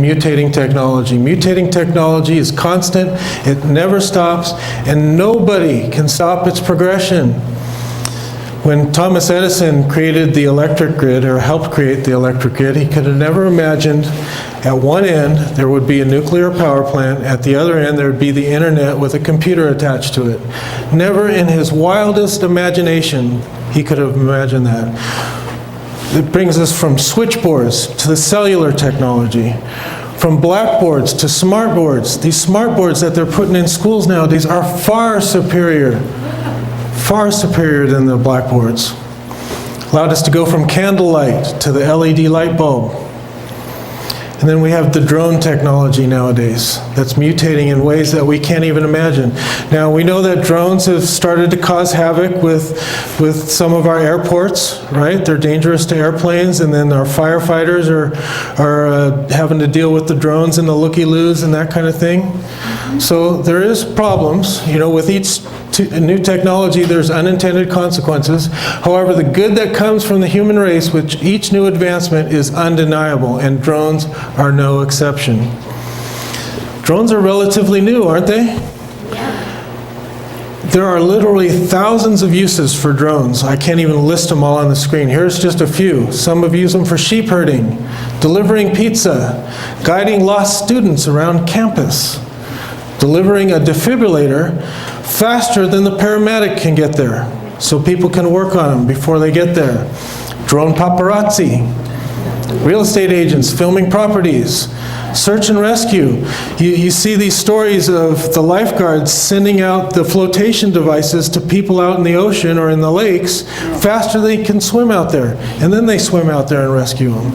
Mutating technology. Mutating technology is constant, it never stops, and nobody can stop its progression. When Thomas Edison created the electric grid, or helped create the electric grid, he could have never imagined at one end there would be a nuclear power plant, at the other end there would be the internet with a computer attached to it. Never in his wildest imagination he could have imagined that. It brings us from switchboards to the cellular technology, from blackboards to smartboards. These smartboards that they're putting in schools nowadays are far superior than the blackboards. Allowed us to go from candlelight to the LED light bulb. And then we have the drone technology nowadays that's mutating in ways that we can't even imagine. Now we know that drones have started to cause havoc with some of our airports, right? They're dangerous to airplanes, and then our firefighters are having to deal with the drones and the looky-loos and that kind of thing. So there is problems, you know, with each new technology there's unintended consequences. However, the good that comes from the human race with each new advancement is undeniable, and drones are no exception. Drones are relatively new, aren't they? Yeah. There are literally thousands of uses for drones. I can't even list them all on the screen. Here's just a few. Some have used them for sheep herding, delivering pizza, guiding lost students around campus, delivering a defibrillator faster than the paramedic can get there, so people can work on them before they get there. Drone paparazzi, real estate agents filming properties, search and rescue. You see these stories of the lifeguards sending out the flotation devices to people out in the ocean or in the lakes faster than they can swim out there, and then they swim out there and rescue them.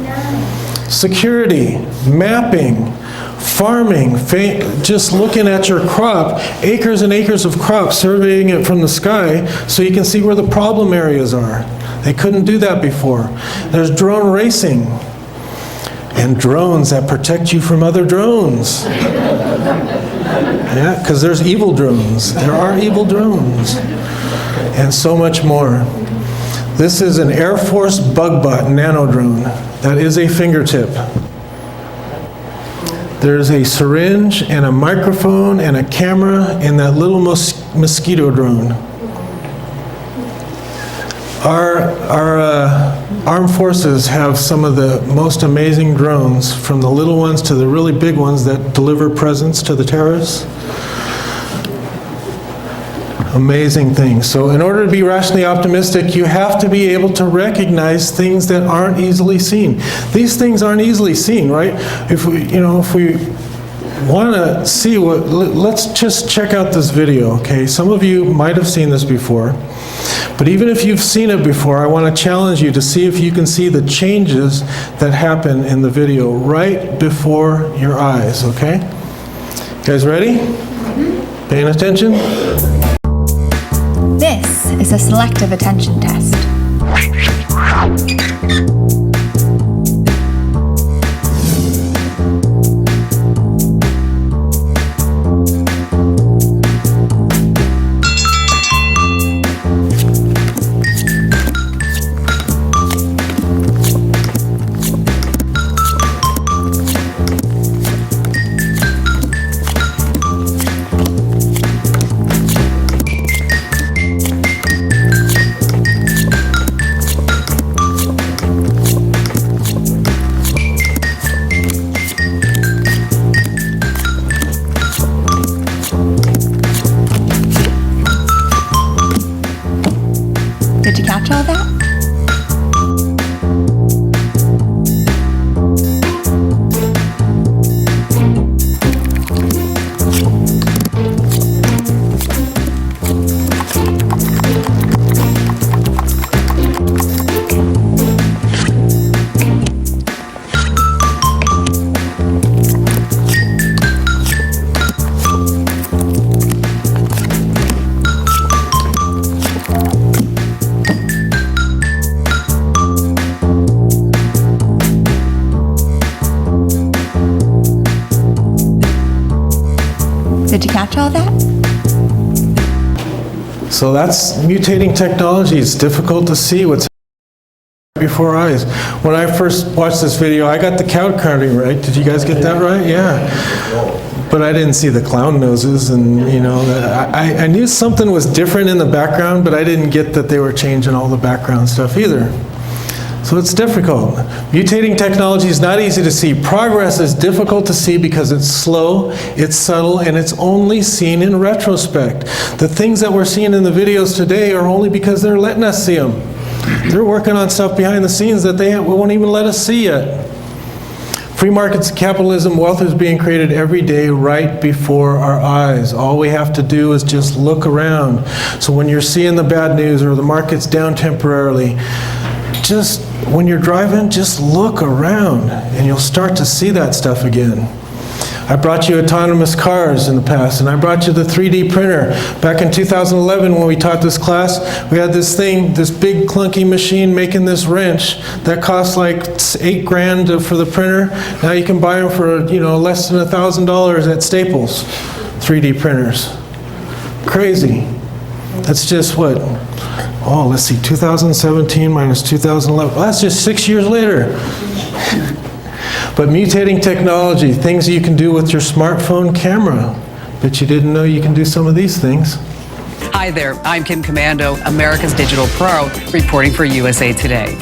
Security, mapping, farming, just looking at your crop, acres and acres of crop, surveying it from the sky so you can see where the problem areas are. They couldn't do that before. There's drone racing and drones that protect you from other drones. Yeah, because there's evil drones. There are evil drones. And so much more. This is an Air Force Bugbot nano drone. That is a fingertip. There's a syringe and a microphone and a camera in that little mosquito drone. Our armed forces have some of the most amazing drones, from the little ones to the really big ones that deliver presents to the terrorists. Amazing things. So in order to be rationally optimistic, you have to be able to recognize things that aren't easily seen. These things aren't easily seen, right? If we want to see what, let's just check out this video, okay? Some of you might have seen this before, but even if you've seen it before, I want to challenge you to see if you can see the changes that happen in the video right before your eyes, okay? You guys ready? Paying attention? This is a selective attention test. Did you catch all that? Did you catch all that? So that's mutating technology. It's difficult to see what's before our eyes. When I first watched this video, I got the cow counting right. Did you guys get that right? Yeah. But I didn't see the clown noses, and I knew something was different in the background, but I didn't get that they were changing all the background stuff either. So it's difficult. Mutating technology is not easy to see. Progress is difficult to see because it's slow, it's subtle, and it's only seen in retrospect. The things that we're seeing in the videos today are only because they're letting us see them. They're working on stuff behind the scenes that they won't even let us see yet. Free markets and capitalism, wealth is being created every day right before our eyes. All we have to do is just look around. So when you're seeing the bad news or the market's down temporarily, just when you're driving, just look around and you'll start to see that stuff again. I brought you autonomous cars in the past, and I brought you the 3D printer. Back in 2011 when we taught this class, we had this thing, this big clunky machine making this wrench that cost like $8 grand for the printer. Now you can buy them for less than $1,000 at Staples, 3D printers. Crazy. That's just what? Oh, let's see, 2017 minus 2011. Well, that's just 6 years later. But mutating technology, things you can do with your smartphone camera. Bet you didn't know you can do some of these things. Hi there, I'm Kim Commando, America's Digital Pro, reporting for USA Today.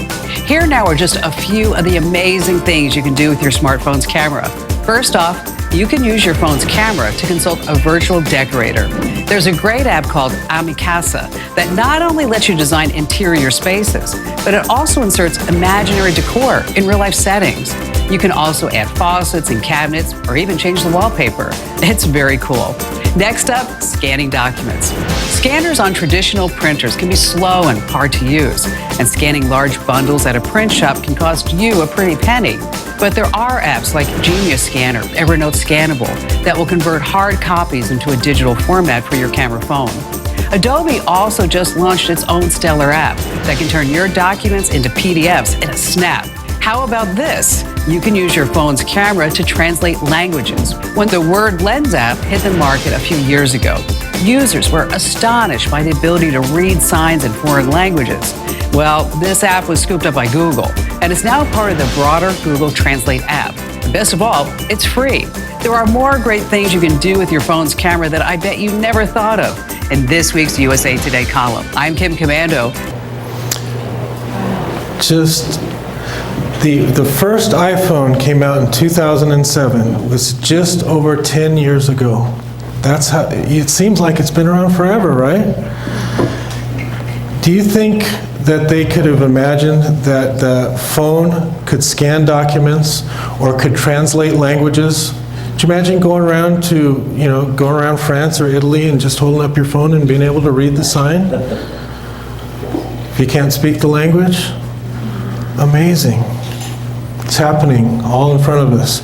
Here now are just a few of the amazing things you can do with your smartphone's camera. First off, you can use your phone's camera to consult a virtual decorator. There's a great app called Amicasa that not only lets you design interior spaces, but it also inserts imaginary decor in real-life settings. You can also add faucets and cabinets, or even change the wallpaper. It's very cool. Next up, scanning documents. Scanners on traditional printers can be slow and hard to use, and scanning large bundles at a print shop can cost you a pretty penny. But there are apps like Genius Scanner, Evernote Scannable, that will convert hard copies into a digital format for your camera phone. Adobe also just launched its own Stellar app that can turn your documents into PDFs in a snap. How about this? You can use your phone's camera to translate languages. When the Word Lens app hit the market a few years ago, users were astonished by the ability to read signs in foreign languages. Well, this app was scooped up by Google, and is now part of the broader Google Translate app. And best of all, it's free. There are more great things you can do with your phone's camera that I bet you never thought of in this week's USA Today column. I'm Kim Commando. The first iPhone came out in 2007. It was just over 10 years ago. That's how, it seems like it's been around forever, right? Do you think that they could have imagined that the phone could scan documents or could translate languages? Could you imagine going around going around France or Italy and just holding up your phone and being able to read the sign? If you can't speak the language? Amazing. It's happening all in front of us.